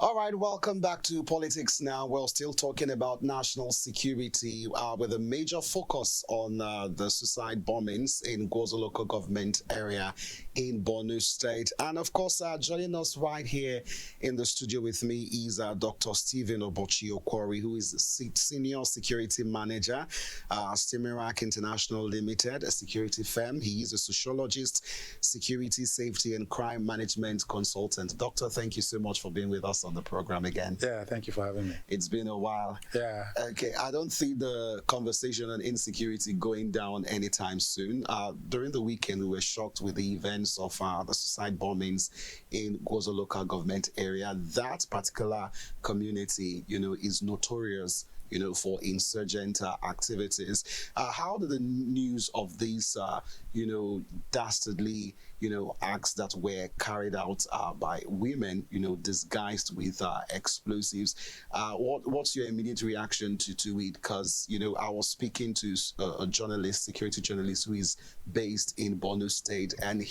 All right, welcome back to Politics Now. We're still talking about national security with a major focus on the suicide bombings in Gwoza local government area in Borno State. And of course, joining us right here in the studio with me is Dr. Stephen Okwori, who is the Senior Security Manager, Stimirak International Limited, a security firm. He is a sociologist, security, safety, and crime management consultant. Doctor, thank you so much for being with us on the program again. Yeah, thank you for having me. It's been a while. Yeah. Okay, I don't see the conversation on insecurity going down anytime soon. During the weekend, we were shocked with the events of the suicide bombings in Gwoza local government area. That particular community, is notorious for insurgent activities. How did the news of these, dastardly, acts that were carried out by women, disguised with explosives, what's your immediate reaction to it? Because, I was speaking to a journalist, security journalist, who is based in Borno State, and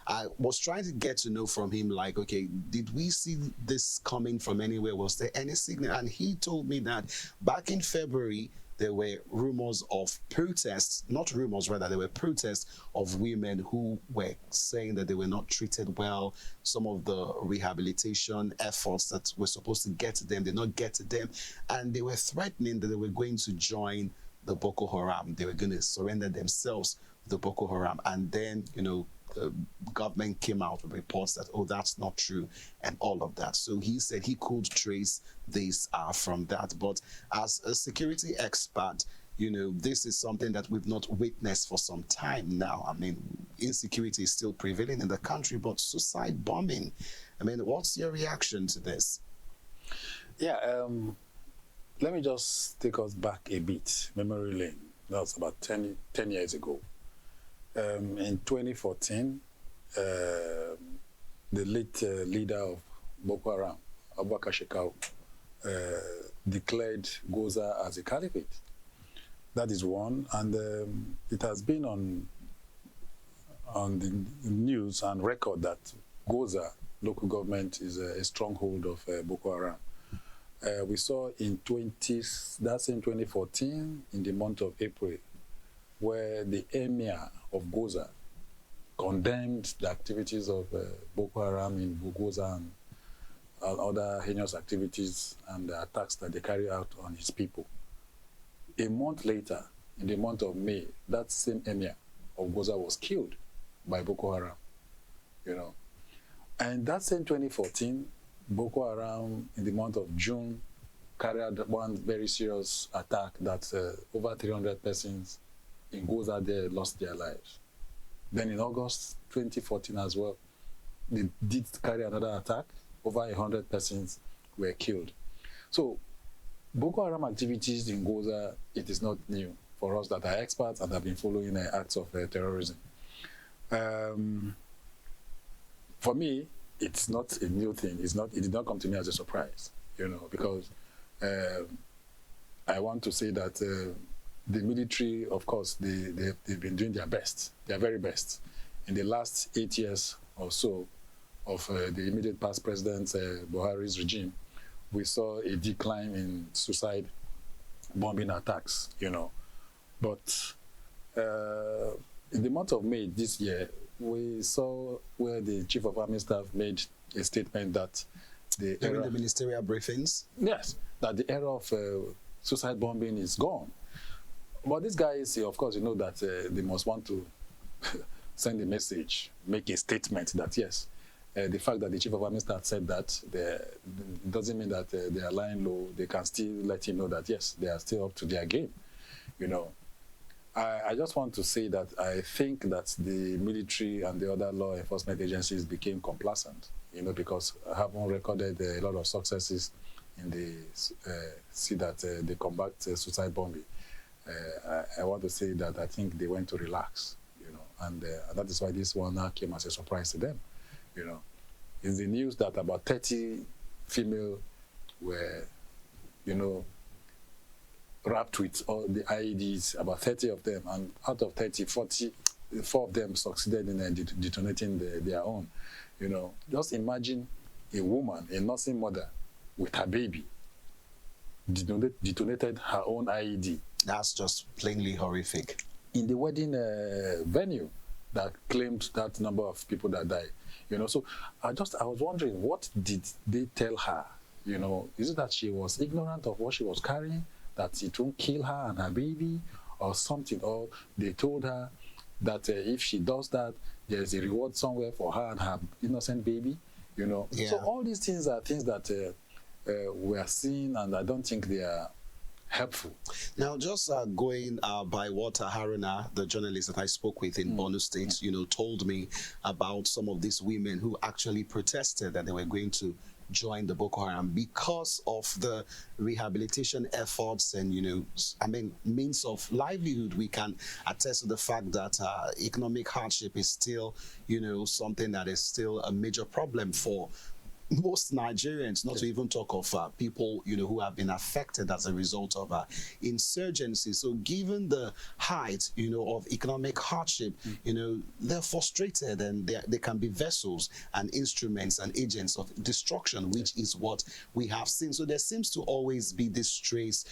I was trying to get to know from him, like, okay, did we see this coming from anywhere? Was there any signal? And he told me that back in February, there were rumors of protests, not rumors, rather, there were protests of women who were saying that they were not treated well. Some of the rehabilitation efforts that were supposed to get to them did not get to them. And they were threatening that they were going to join the Boko Haram. They were going to surrender themselves to the Boko Haram. And then, the government came out with reports that, oh, that's not true, and all of that. So he said he could trace this from that. But as a security expert, this is something that we've not witnessed for some time now. I mean, insecurity is still prevailing in the country, but suicide bombing, I mean, what's your reaction to this? Yeah, let me just take us back a bit, memory lane. That was about 10 years ago. In 2014, the late leader of Boko Haram, Abubakar Shekau, declared Gwoza as a caliphate. That is one, and it has been on the news and record that Gwoza local government is a stronghold of Boko Haram. We saw in 2014, in the month of April, where the emir of Gwoza condemned the activities of Boko Haram in Gwoza and other heinous activities and the attacks that they carry out on his people. A month later, in the month of May, that same emir of Gwoza was killed by Boko Haram, And that same 2014, Boko Haram, in the month of June, carried out one very serious attack that over 300 persons in Gwoza there lost their lives. Then in August 2014 as well, they did carry another attack. Over 100 persons were killed. So Boko Haram activities in Gwoza, it is not new for us that are experts and have been following acts of terrorism. For me, it's not a new thing. It did not come to me as a surprise, because I want to say that the military, of course, they've been doing their best, their very best. In the last 8 years or so of the immediate past President Buhari's regime, we saw a decline in suicide bombing attacks, But in the month of May this year, we saw where the Chief of Army Staff made a statement that during the ministerial briefings? Yes, that the era of suicide bombing is gone. But these guys, of course, that they must want to send a message, make a statement that, yes, the fact that the Chief of Army Staff said that doesn't mean that they are lying low. They can still let him know that, yes, they are still up to their game. I just want to say that I think that the military and the other law enforcement agencies became complacent, because having recorded a lot of successes in the see that they combat suicide bombing. I want to say that I think they went to relax, and that is why this one now came as a surprise to them, In the news that about 30 female were, wrapped with all the IEDs, about 30 of them, and out of 30, 44 of them succeeded in detonating their own. Just imagine a woman, a nursing mother, with her baby, detonated her own IED. That's just plainly horrific. In the wedding venue that claimed that number of people that died. So I was wondering, what did they tell her? Is it that she was ignorant of what she was carrying, that it won't kill her and her baby or something? Or they told her that if she does that, there's a reward somewhere for her and her innocent baby, Yeah. So all these things are things that we are seeing, and I don't think they are helpful. Now, just going by what Haruna, the journalist that I spoke with in Borno State, told me about some of these women who actually protested that they were going to join the Boko Haram because of the rehabilitation efforts and, means of livelihood. We can attest to the fact that economic hardship is still, something that is still a major problem for most Nigerians, not to even talk of people, who have been affected as a result of insurgency. So given the height, of economic hardship, they're frustrated, and they can be vessels and instruments and agents of destruction, which is what we have seen. So there seems to always be this trace,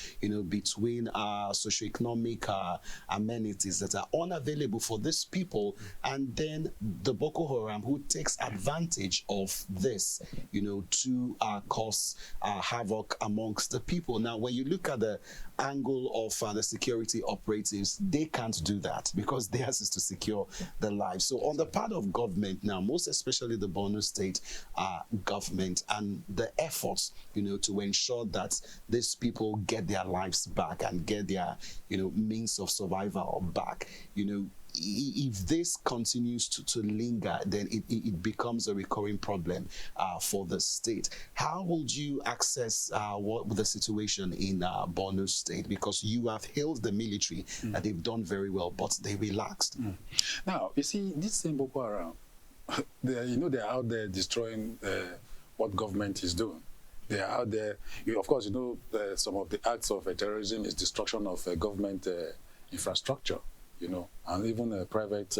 between socioeconomic amenities that are unavailable for these people, and then the Boko Haram, who takes advantage of this, to cause havoc amongst the people. Now, when you look at the angle of the security operatives, they can't do that because theirs is to secure the lives. So on the part of government now, most especially the Borno State government, and the efforts, to ensure that these people get their lives back and get their, means of survival back, if this continues to linger, then it becomes a recurring problem for the state. How would you assess what the situation in Borno State? Because you have hailed the military that they've done very well, but they relaxed. Now, you see, this same Boko Haram, they're out there destroying what government is doing. They are out there. Of course, some of the acts of terrorism is destruction of government infrastructure. And even private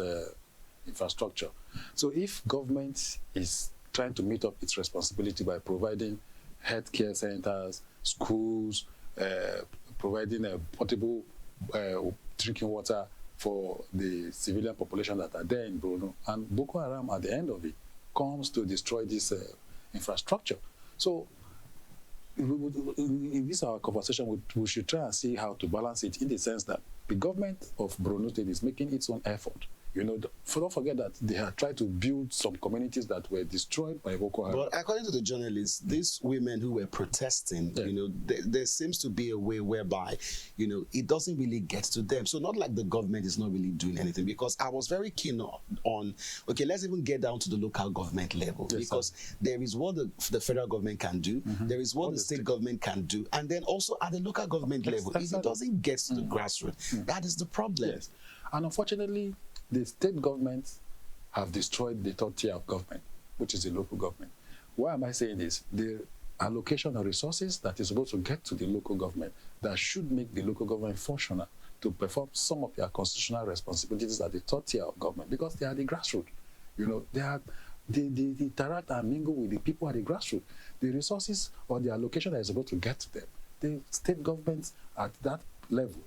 infrastructure. So if government is trying to meet up its responsibility by providing healthcare centers, schools, providing portable drinking water for the civilian population that are there in Borno, and Boko Haram at the end of it comes to destroy this infrastructure. So in this our conversation, we should try and see how to balance it, in the sense that the government of Borno State is making its own effort. Don't forget that they have tried to build some communities that were destroyed by Boko Haram. But according to the journalists, these women who were protesting, there seems to be a way whereby, it doesn't really get to them. So not like the government is not really doing anything, because I was very keen on okay, let's even get down to the local government level, because there is what the federal government can do, there is what the state government can do, and then also at the local government level, if it doesn't get to the grassroots, that is the problem. Yes. And unfortunately, the state governments have destroyed the third tier of government, which is the local government. Why am I saying this? The allocation of resources that is supposed to get to the local government, that should make the local government functional to perform some of their constitutional responsibilities at the third tier of government, because they are the grassroots. They interact and mingle with the people at the grassroots. The resources or the allocation that is supposed to get to them, the state governments at that level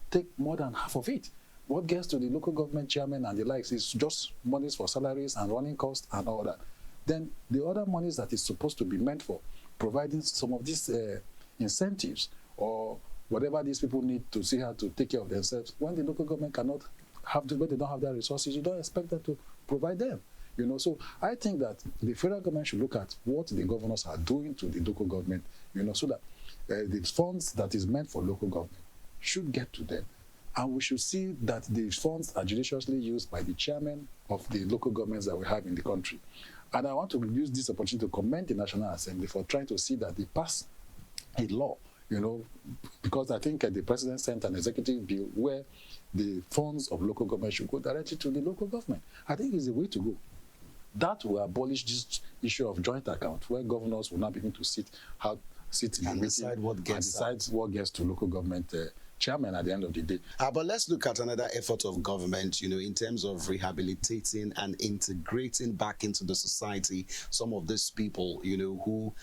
take more than half of it. What gets to the local government chairman and the likes is just monies for salaries and running costs and all that. Then the other monies that is supposed to be meant for providing some of these incentives or whatever these people need to see how to take care of themselves, when the local government cannot have to, when they don't have their resources, you don't expect them to provide them. So I think that the federal government should look at what the governors are doing to the local government, so that the funds that is meant for local government should get to them. And we should see that the funds are judiciously used by the chairman of the local governments that we have in the country. And I want to use this opportunity to commend the National Assembly for trying to see that they pass a law, because I think the president sent an executive bill where the funds of local government should go directly to the local government. I think it's the way to go. That will abolish this issue of joint account, where governors will not be able to sit in the meeting decide what gets to local government chairman at the end of the day. But let's look at another effort of government, in terms of rehabilitating and integrating back into the society some of these people, who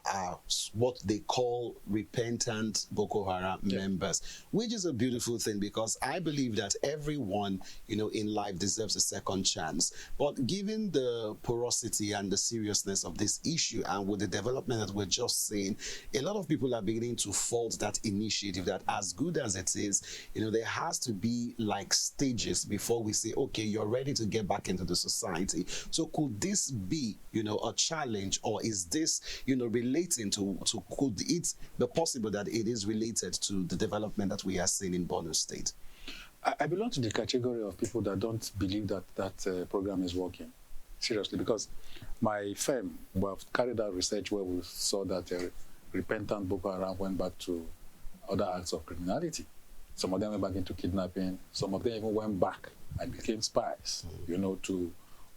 are what they call repentant Boko Haram members, which is a beautiful thing, because I believe that everyone, in life deserves a second chance. But given the porosity and the seriousness of this issue, and with the development that we're just seeing, a lot of people are beginning to fault that initiative, that as good as it is, there has to be like stages before we say, okay, you're ready to get back into the society. So could this be, a challenge, or is this, relating to could it be possible that it is related to the development that we are seeing in Borno State? I belong to the category of people that don't believe that program is working, seriously, because my firm, we have carried out research where we saw that repentant Boko Haram went back to other acts of criminality. Some of them went back into kidnapping. Some of them even went back and became spies, to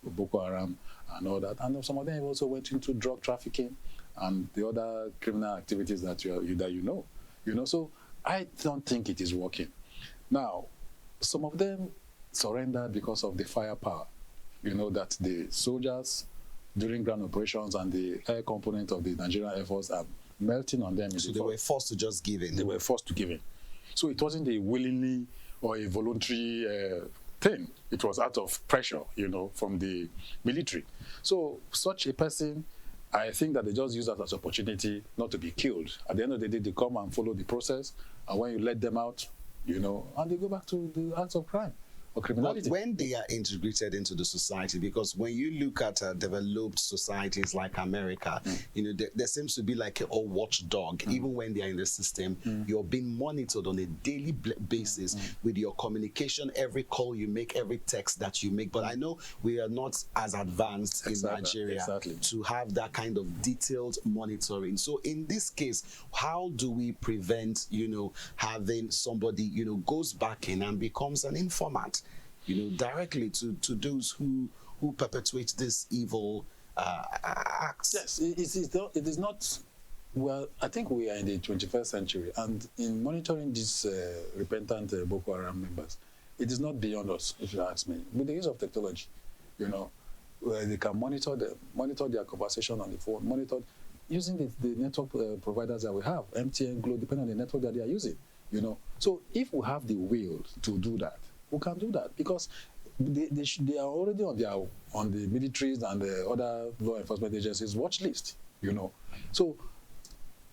Boko Haram and all that. And some of them also went into drug trafficking and the other criminal activities that you know. So I don't think it is working. Now, some of them surrendered because of the firepower, that the soldiers during ground operations and the air component of the Nigerian Air Force are melting on them. So they were forced to just give in. They were forced to give in. So it wasn't a willingly or a voluntary thing. It was out of pressure, from the military. So such a person, I think that they just use that as an opportunity not to be killed. At the end of the day, they come and follow the process, and when you let them out, and they go back to the acts of crime or criminality. But when they are integrated into the society, because when you look at developed societies like America, there seems to be like a watchdog. Even when they are in the system, you're being monitored on a daily basis with your communication, every call you make, every text that you make. But I know we are not as advanced in Nigeria to have that kind of detailed monitoring. So in this case, how do we prevent, having somebody, goes back in and becomes an informant, directly to those who perpetuate this evil acts? Yes, it is not. Well, I think we are in the 21st century, and in monitoring these repentant Boko Haram members, it is not beyond us, if you ask me. With the use of technology, where they can monitor their conversation on the phone, monitor using the network providers that we have, MTN, Glo, depending on the network that they are using. So if we have the will to do that, we can do that, because they are already on the militaries and the other law enforcement agencies' watch list. So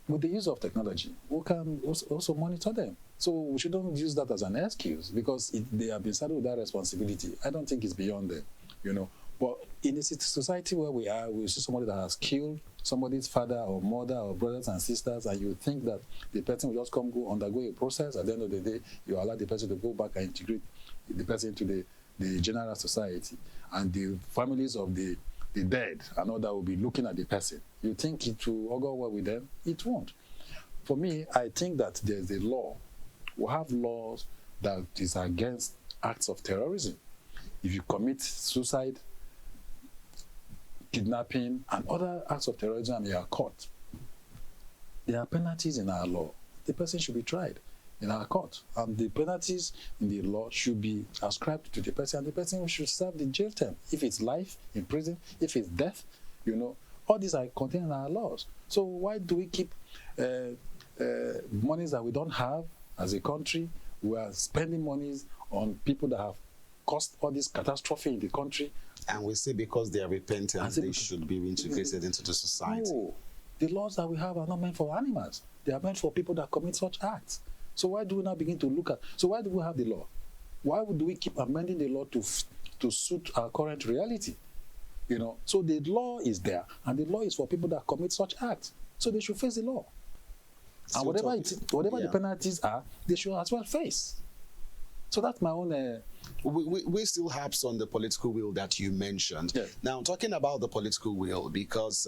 with the use of technology, we can also monitor them. So we shouldn't use that as an excuse, because they have been saddled with that responsibility. I don't think it's beyond them. But in a society where we see somebody that has killed somebody's father or mother or brothers and sisters, and you think that the person will just undergo a process. At the end of the day, you allow the person to go back and integrate the person into the general society, and the families of the dead and all that will be looking at the person. You think it will go well with them? It won't. For me, I think that there's a law. We have laws that is against acts of terrorism. If you commit suicide, kidnapping, and other acts of terrorism, and you are caught, there are penalties in our law. The person should be tried in our court, and the penalties in the law should be ascribed to the person, and the person should serve the jail term. If it's life in prison, if it's death, all these are contained in our laws. So why do we keep monies that we don't have as a country? We are spending monies on people that have caused all this catastrophe in the country. And we say because they are repentant, they should be reintegrated into the society. No, the laws that we have are not meant for animals. They are meant for people that commit such acts. So why do we now begin to look at? So why do we have the law? Why do we keep amending the law to suit our current reality? So the law is there, and the law is for people that commit such acts. So they should face the law, and whatever the penalties are, they should as well face. So that's my own we still have on the political will that you mentioned. Yes. Now, talking about the political will, because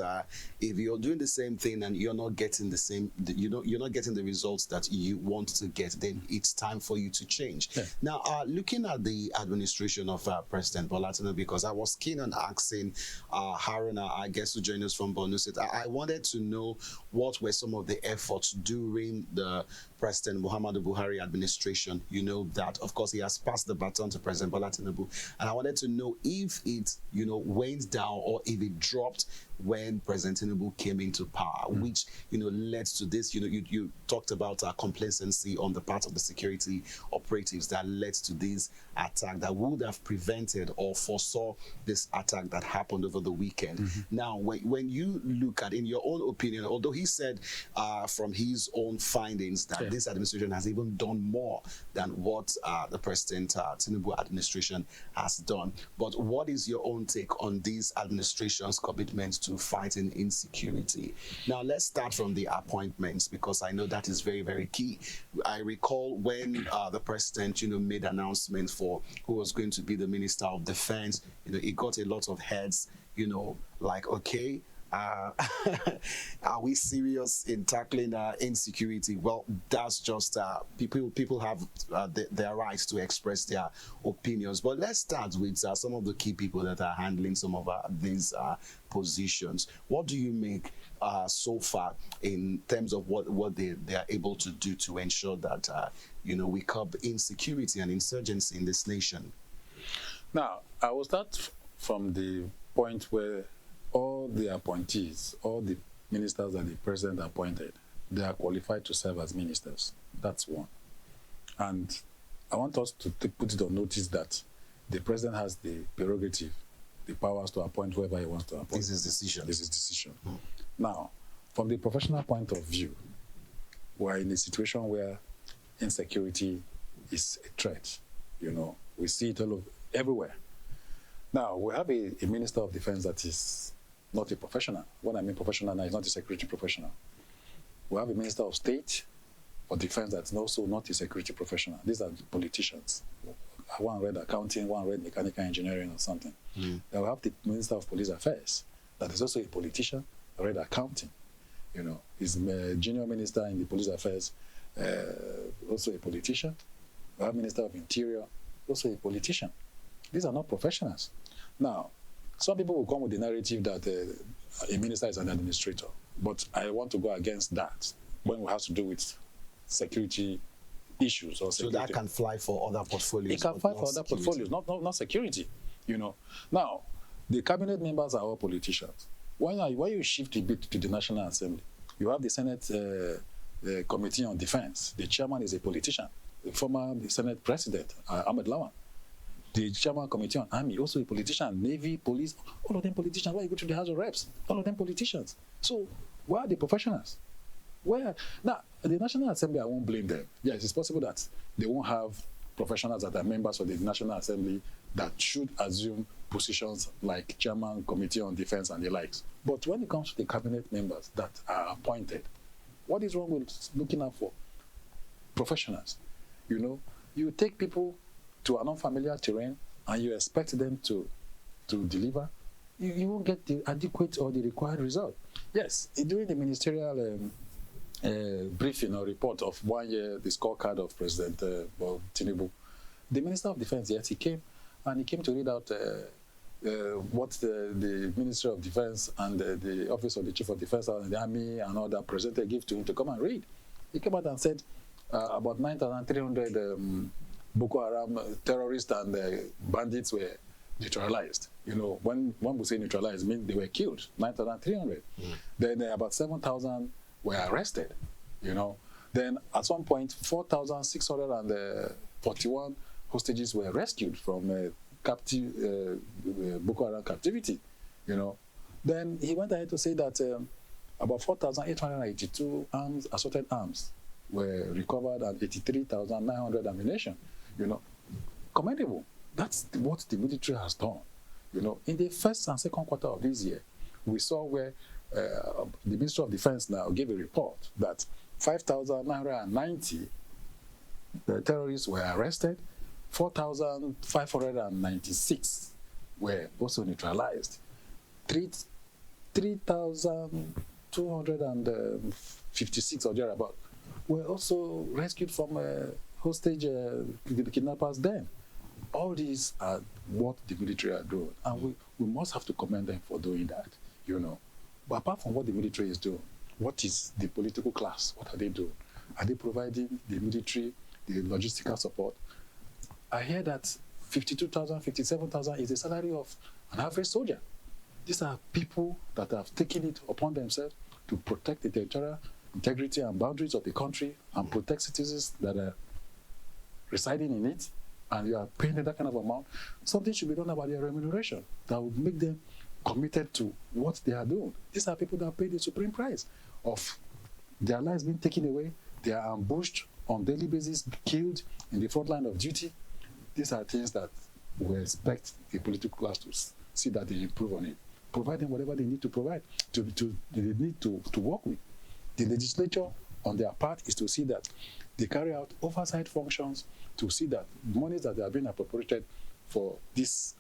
if you're doing the same thing and you're not getting the same, you're not getting the results that you want to get, then it's time for you to change. Yeah. Now, looking at the administration of President Bola Tinubu, because I was keen on asking Haruna, I guess, to join us from Borno State, I wanted to know what were some of the efforts during the President Muhammadu Buhari administration. You know that, of course, he has passed the baton to President Bola Tinubu, and I wanted to know if it, went down or if it dropped when President Tinubu came into power, which led to this. You talked about complacency on the part of the security operatives that led to this attack that would have prevented or foresaw this attack that happened over the weekend. Now, when you look at, in your own opinion, although he said from his own findings that this administration has even done more than what the President Tinubu administration has done, but what is your own take on this administration's commitment to fighting insecurity? Now, let's start from the appointments, because I know that is very, very key. I recall when the president, made announcements for who was going to be the Minister of Defense, it got a lot of heads, like, okay, are we serious in tackling insecurity? Well, that's just people have their rights to express their opinions. But let's start with some of the key people that are handling some of these positions. What do you make so far in terms of what they are able to do to ensure that we curb insecurity and insurgency in this nation? Now, I will start from the point where all the appointees, all the ministers that the president appointed, they are qualified to serve as ministers. That's one. And I want us to put it on notice that the president has the prerogative, the powers to appoint whoever he wants to appoint. This is decision. This is decision. Now, from the professional point of view, we're in a situation where insecurity is a threat. We see it everywhere. Now, we have a Minister of Defense that is not a professional. When I mean professional now, he's not a security professional. We have a Minister of State for Defense that's also not a security professional. These are politicians. One read accounting, one read mechanical engineering or something. Then we have the Minister of Police Affairs that is also a politician, read accounting. He's a junior minister in the Police Affairs, also a politician. We have Minister of Interior, also a politician. These are not professionals. Now, some people will come with the narrative that a minister is an administrator, but I want to go against that when we have to do with security issues or security. So that can fly for other portfolios. It can fly for other portfolios, not security. Now, the cabinet members are all politicians. When you shift a bit to the National Assembly, you have the Senate Committee on Defense. The chairman is a politician, the former Senate President, Ahmed Lawan. The chairman committee on army, also a politician, Navy, police, all of them politicians. Why you go to the House of Reps? All of them politicians. So where are the professionals? Now, the National Assembly, I won't blame them. Yes, it's possible that they won't have professionals that are members of the National Assembly that should assume positions like chairman, committee on defense and the likes. But when it comes to the cabinet members that are appointed, what is wrong with looking out for professionals? You take people to an unfamiliar terrain and you expect them to deliver, you won't get the adequate or the required result. Yes, during the ministerial briefing or report of 1 year, the scorecard of President Tinubu, the Minister of Defense, yes, he came to read out what the Ministry of Defense and the Office of the Chief of Defense and the Army and all that presented give to him to come and read. He came out and said about 9,300 Boko Haram terrorists and bandits were neutralized. When we say neutralized, it means they were killed, 9,300. Then about 7,000 were arrested. Then at some point, 4,641 hostages were rescued from Boko Haram captivity. Then he went ahead to say that about 4,882 assorted arms were recovered and 83,900 ammunition. Commendable. That's what the military has done. In the first and second quarter of this year, we saw where the Ministry of Defense now gave a report that 5,990 terrorists were arrested 4,596 were also neutralized. 3,256 or thereabout were also rescued from hostage the kidnappers then. All these are what the military are doing, and we must have to commend them for doing that, you know. But apart from what the military is doing, what is the political class? What are they doing? Are they providing the military the logistical support? I hear that 52,000, 57,000 is the salary of an average soldier. These are people that have taken it upon themselves to protect the territorial integrity and boundaries of the country and protect citizens that are residing in it, and you are paying them that kind of amount. Something should be done about their remuneration that would make them committed to what they are doing. These are people that pay the supreme price of their lives being taken away. They are ambushed on daily basis, killed in the front line of duty. These are things that we expect the political class to see that they improve on it. Provide them whatever they need to provide, they need to work with. The legislature, on their part, is to see that they carry out oversight functions to see that monies that are being appropriated for this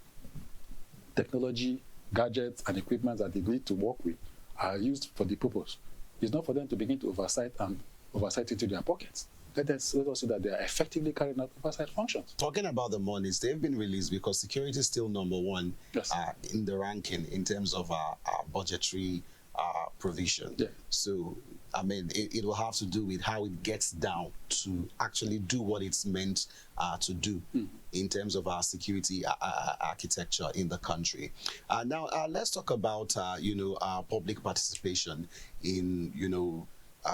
technology, gadgets, and equipment that they need to work with are used for the purpose. It's not for them to begin to oversight into their pockets. Let us see that they are effectively carrying out oversight functions. Talking about the monies, they've been released because security is still number one Yes. in the ranking in terms of budgetary provision. Yeah. So, I mean, it will have to do with how it gets down to actually do what it's meant to do in terms of our security architecture in the country. Now, let's talk about, public participation in,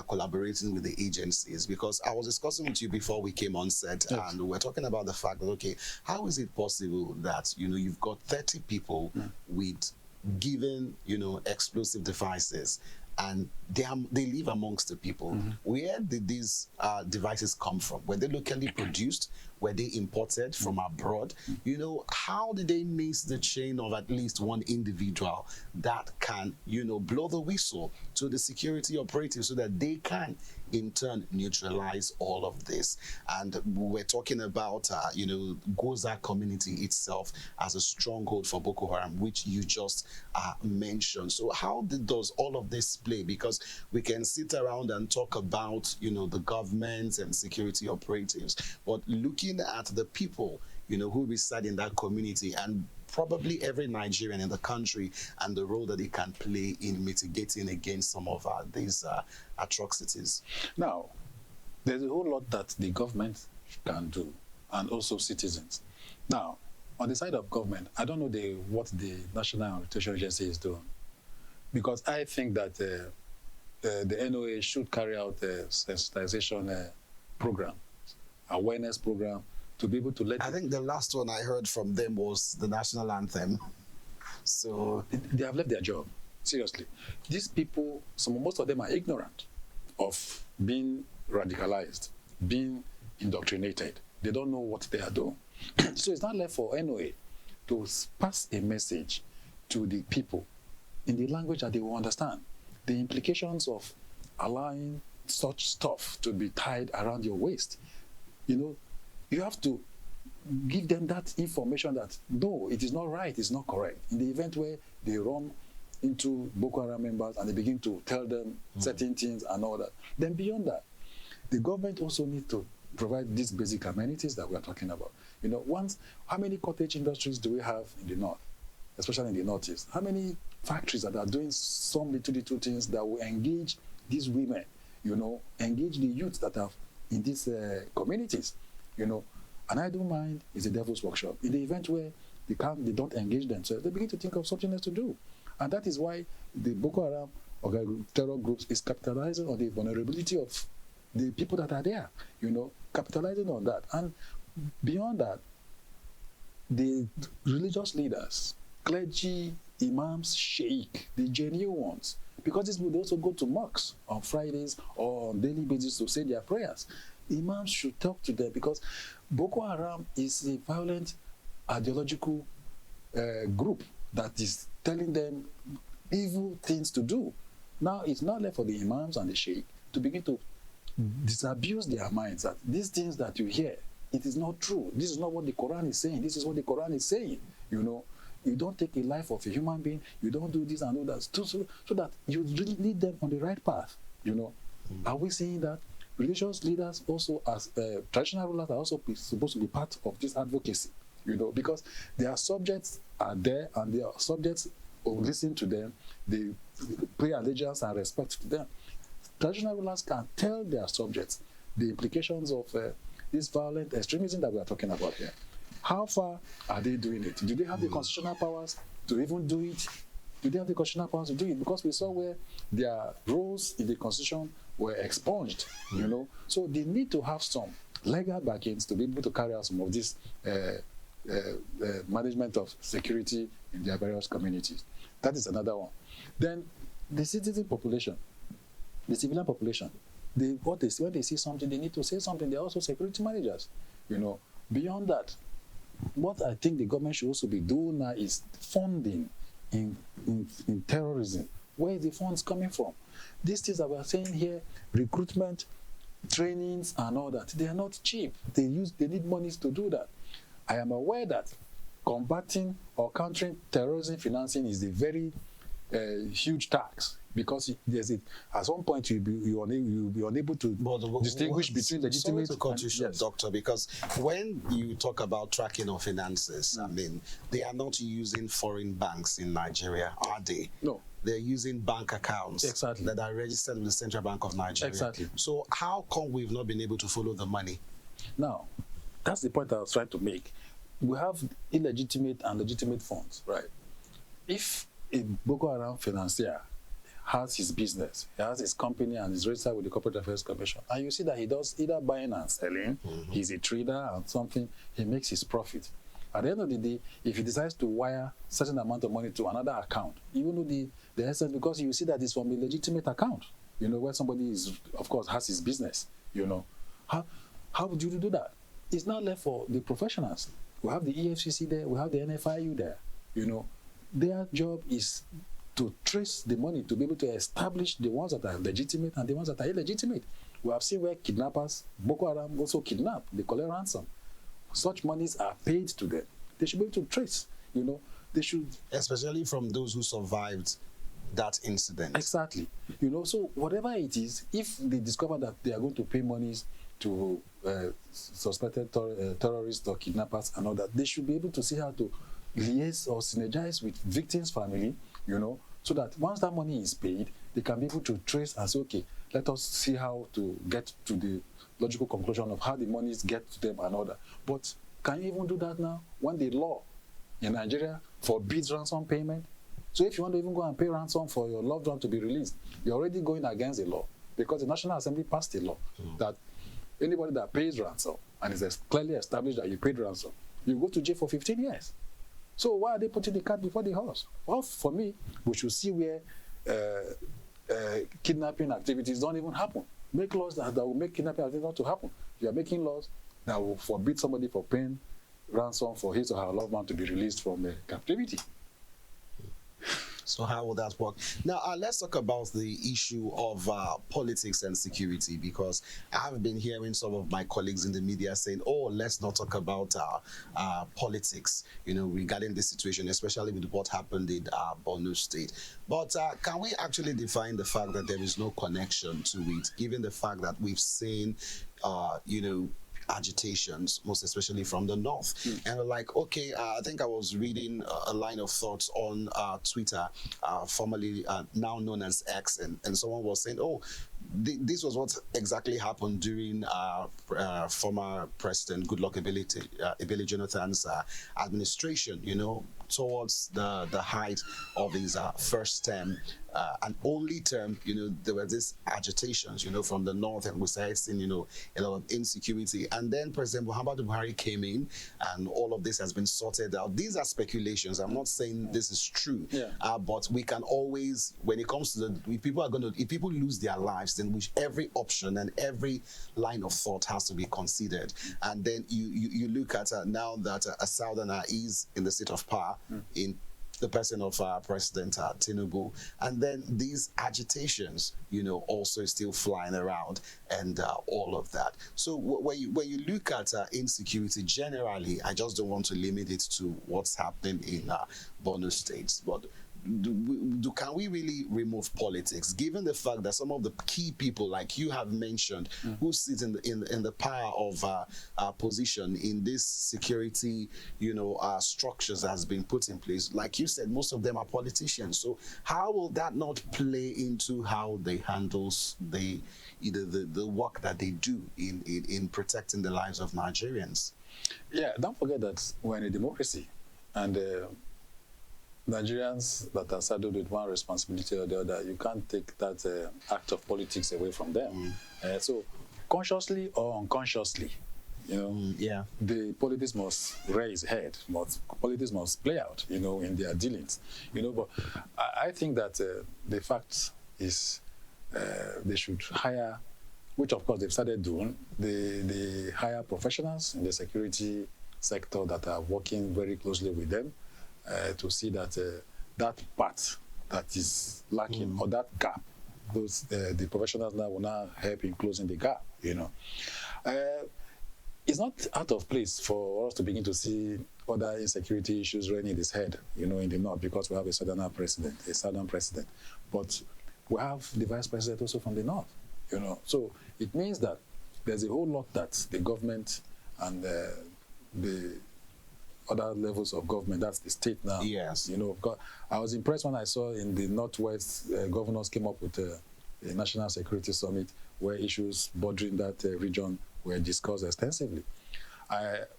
collaborating with the agencies, because I was discussing with you before we came on set, yes. and we're talking about the fact that, okay, how is it possible that, you've got 30 people with given, explosive devices, and they live amongst the people? Where did these devices come from? Were they locally produced? Were they imported from abroad? How did they miss the chain of at least one individual that can, blow the whistle to the security operatives so that they can in turn neutralize all of this? And we're talking about, Gwoza community itself as a stronghold for Boko Haram, which you just mentioned. So how does all of this play? Because we can sit around and talk about, the government and security operatives, but looking at the people, who reside in that community, and probably every Nigerian in the country, and the role that they can play in mitigating against some of these atrocities. Now, there's a whole lot that the government can do, and also citizens. Now, on the side of government, I don't know what the National Orientation Agency is doing, because I think that the NOA should carry out a sensitization program, awareness program, to be able to let... I think the last one I heard from them was the national anthem. So they have left their job. Seriously. These people, most of them are ignorant of being radicalized, being indoctrinated. They don't know what they are doing. So it's not left for NOA to pass a message to the people in the language that they will understand. The implications of allowing such stuff to be tied around your waist. You have to give them that information that, no, it is not right, it's not correct. In the event where they run into Boko Haram members and they begin to tell them certain things and all that, then beyond that, the government also needs to provide these basic amenities that we are talking about. How many cottage industries do we have in the north, especially in the northeast? How many factories that are doing some little things that will engage these women, engage the youth that are in these communities? An idle mind is a devil's workshop. In the event where they don't engage themselves, they begin to think of something else to do. And that is why the Boko Haram or terror groups is capitalizing on the vulnerability of the people that are there, capitalizing on that. And beyond that, the religious leaders, clergy, imams, sheikh, the genuine ones, because these would also go to mosques on Fridays or on daily basis to say their prayers. Imams should talk to them, because Boko Haram is a violent ideological group that is telling them evil things to do. Now, it's not left for the imams and the sheikh to begin to disabuse their minds that these things that you hear it is not true. This is not what the Quran is saying. This is what the Quran is saying. You don't take a life of a human being. You don't do this and do that, so that you really lead them on the right path. Are we saying that religious leaders also, as traditional rulers, are also supposed to be part of this advocacy? Because their subjects are there, and their subjects listen to them. They pay allegiance and respect to them. Traditional rulers can tell their subjects the implications of this violent extremism that we are talking about here. How far are they doing it? Do they have the constitutional powers to even do it? Do they have the constitutional powers to do it? Because we saw where their roles in the constitution were expunged, So they need to have some legal backings to be able to carry out some of this management of security in their various communities. That is another one. Then the citizen population, the civilian population, when they see something, they need to say something. They're also security managers. Beyond that, what I think the government should also be doing now is funding in terrorism. Where is the funds coming from? These things that we're saying here, recruitment, trainings, and all that, they are not cheap. They need monies to do that. I am aware that combating or countering terrorism financing is a very huge tax, because at some point you'll be unable to distinguish between legitimate. Sorry to cut you short, Doctor, because when you talk about tracking of finances, I mean, they are not using foreign banks in Nigeria, are they? No. They're using bank accounts that are registered with the Central Bank of Nigeria. Exactly. So how come we've not been able to follow the money? Now, that's the point I was trying to make. We have illegitimate and legitimate funds, right? If a Boko Haram financier has his business, he has his company and is registered with the Corporate Affairs Commission, and you see that he does either buying and selling, he's a trader and something, he makes his profit. At the end of the day, if he decides to wire a certain amount of money to another account, you will know the essence, because you see that it's from a legitimate account, where somebody of course, has his business, How would you do that? It's not left for the professionals. We have the EFCC there, we have the NFIU there, Their job is to trace the money, to be able to establish the ones that are legitimate and the ones that are illegitimate. We have seen where kidnappers, Boko Haram also kidnap, they collect ransom. Such monies are paid to them. They should be able to trace, they should... Especially from those who survived that incident. Exactly. So whatever it is, if they discover that they are going to pay monies to suspected terrorists or kidnappers and all that, they should be able to see how to liaise or synergize with victims' family, so that once that money is paid, they can be able to trace and say, okay, let us see how to get to the logical conclusion of how the monies get to them and all that. But can you even do that now when the law in Nigeria forbids ransom payment? So if you want to even go and pay ransom for your loved one to be released, you're already going against the law, because the National Assembly passed a law that anybody that pays ransom and is clearly established that you paid ransom, you go to jail for 15 years. So why are they putting the cart before the horse? Well, for me, we should see where kidnapping activities don't even happen. Make laws that will make kidnapping activities not to happen. You are making laws that will forbid somebody for paying ransom for his or her loved one to be released from captivity. So how will that work? Now, let's talk about the issue of politics and security, because I have been hearing some of my colleagues in the media saying, oh, let's not talk about politics, regarding this situation, especially with what happened in Borno State. But can we actually define the fact that there is no connection to it, given the fact that we've seen, agitations, most especially from the north? And like, okay, I think I was reading a line of thoughts on Twitter, formerly now known as X, and someone was saying, oh, this was what exactly happened during former President Goodluck Ebele Jonathan's administration, towards the height of his first term and only term. There were these agitations, from the north, and we started seeing, a lot of insecurity. And then President Muhammadu Buhari came in, and all of this has been sorted out. These are speculations. I'm not saying this is true, but we can always, when it comes to if people lose their lives, then every option and every line of thought has to be considered. And then you look at now that a southerner is in the seat of power in the person of President Tinubu, and then these agitations, also still flying around, and all of that. So when you look at insecurity generally, I just don't want to limit it to what's happening in Borno State, but can we really remove politics, given the fact that some of the key people, like you have mentioned, who sit in the power of position in this security, structures that has been put in place? Like you said, most of them are politicians. So how will that not play into how they handle the work that they do in protecting the lives of Nigerians? Yeah, don't forget that we're in a democracy, and Nigerians that are saddled with one responsibility or the other, you can't take that act of politics away from them. So, consciously or unconsciously, the politics must raise head, politics must play out, in their dealings, But I think that the fact is they should hire, which of course they've started doing, they hire professionals in the security sector that are working very closely with them, to see that that part that is lacking, or that gap, the professionals now will now help in closing the gap. It's not out of place for us to begin to see other insecurity issues reigning its head, in the north, because we have a southern president, but we have the vice president also from the north, So it means that there's a whole lot that the government and the other levels of government, that's the state now. Yes. I was impressed when I saw in the Northwest, governors came up with a national security summit where issues bordering that region were discussed extensively.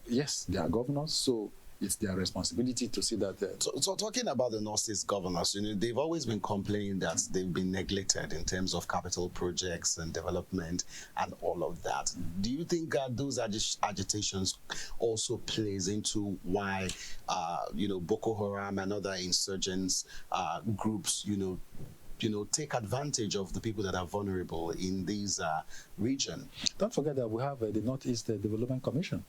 Yes, they are governors, so it's their responsibility to see that. So talking about the Northeast governors, they've always been complaining that they've been neglected in terms of capital projects and development and all of that. Do you think those agitations also plays into why, Boko Haram and other insurgents groups, take advantage of the people that are vulnerable in these region? Don't forget that we have the Northeast Development Commission,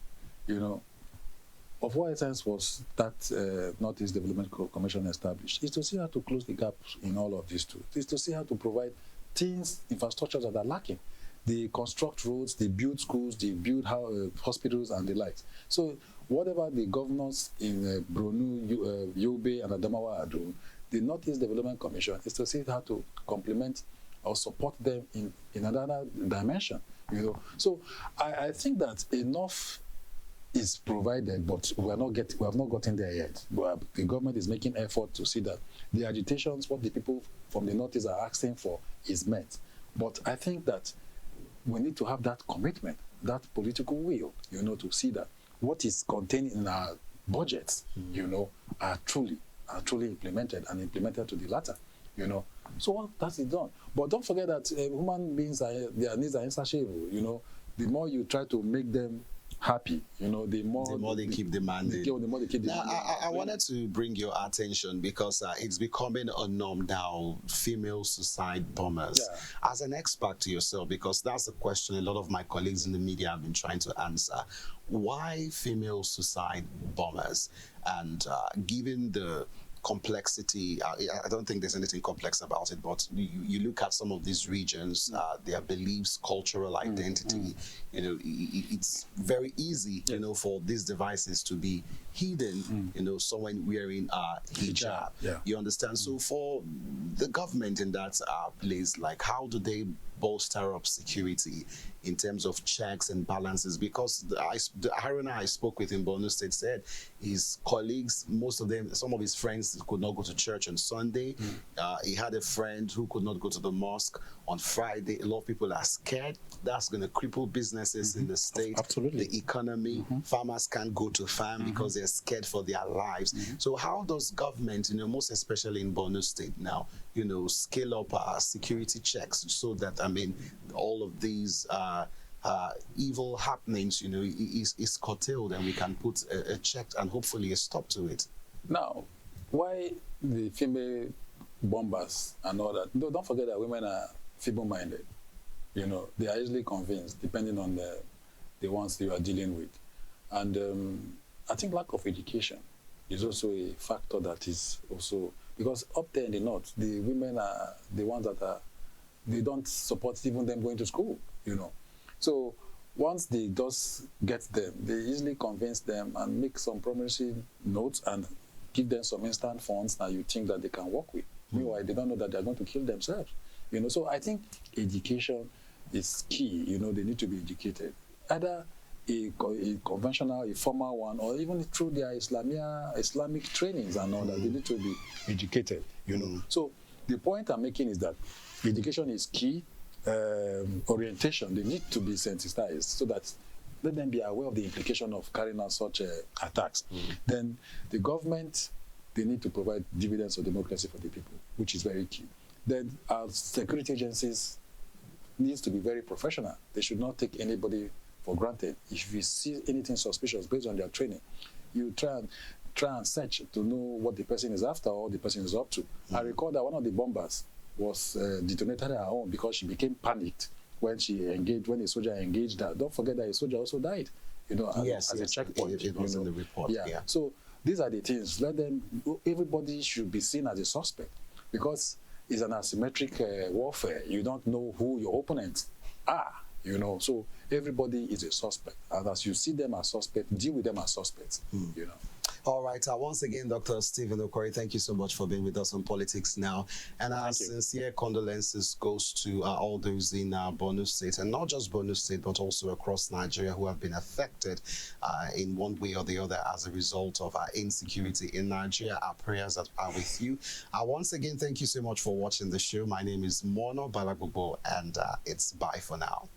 Of what essence was that Northeast Development Commission established? Is to see how to close the gaps in all of these two. Is to see how to provide things, infrastructures that are lacking. They construct roads, they build schools, they build hospitals and the likes. So whatever the governors in Borno, Yobe and Adamawa are doing, the Northeast Development Commission is to see how to complement or support them in another dimension. So I think that enough is provided, but we have not gotten there yet. But the government is making effort to see that the agitations, what the people from the Northeast are asking for, is met. But I think that we need to have that commitment, that political will, to see that what is contained in our budgets, are truly implemented and implemented to the latter, So what that is done. But don't forget that human beings, their needs are insatiable, The more you try to make them happy, the more they keep demanding. The more they keep demanding. Now, I wanted to bring your attention because it's becoming a norm now, female suicide bombers. Yeah. As an expert to yourself, because that's the question a lot of my colleagues in the media have been trying to answer. Why female suicide bombers? And given the complexity, I don't think there's anything complex about it, but you look at some of these regions, their beliefs, cultural identity, it's very easy, for these devices to be hidden, someone wearing hijab. Yeah. You understand? So for the government in that place, like, how do they bolster up security in terms of checks and balances? Because the Haruna I spoke with in Borno State said his colleagues, most of them, some of his friends could not go to church on Sunday. He had a friend who could not go to the mosque on Friday. A lot of people are scared. That's going to cripple businesses in the state. Absolutely. The economy. Farmers can't go to farm because they're scared for their lives. So how does government, most especially in Borno State now, scale up our security checks so that, all of these evil happenings, is curtailed and we can put a check and hopefully a stop to it? Now, why the female bombers and all that? No, don't forget that women are feeble-minded. They are easily convinced, depending on the ones you are dealing with. And I think lack of education, is also a factor that is also, because up there in the north, the women are the ones that are, they don't support even them going to school, you know. So once they just get them, they easily convince them and make some promissory notes and give them some instant funds that you think that they can work with. Meanwhile, they don't know that they're going to kill themselves, you know. So I think education is key, you know. They need to be educated, either a conventional, a formal one, or even through their Islamic trainings and all that. They need to be educated, you know. So the point I'm making is that education is key. Orientation, they need to be sensitized so that let them be aware of the implication of carrying out such attacks. Then the government, they need to provide dividends of democracy for the people, which is very key. Then our security agencies needs to be very professional. They should not take anybody for granted. If you see anything suspicious based on their training, you try and search to know what the person is after or the person is up to. I recall that one of the bombers was detonated at her home because she became panicked when a soldier engaged her. Don't forget that a soldier also died, you know, as a checkpoint. It was in the report. Yeah. So these are the things. Everybody should be seen as a suspect because it's an asymmetric warfare. You don't know who your opponents are, you know. So everybody is a suspect. And as you see them as suspects, deal with them as suspects, you know. All right. Once again, Dr. Stephen Okwori, thank you so much for being with us on Politics Now. And our sincere condolences goes to all those in Borno State, and not just Borno State, but also across Nigeria who have been affected in one way or the other as a result of insecurity in Nigeria. Our prayers are with you. Once again, thank you so much for watching the show. My name is Mono Balagobo, and it's bye for now.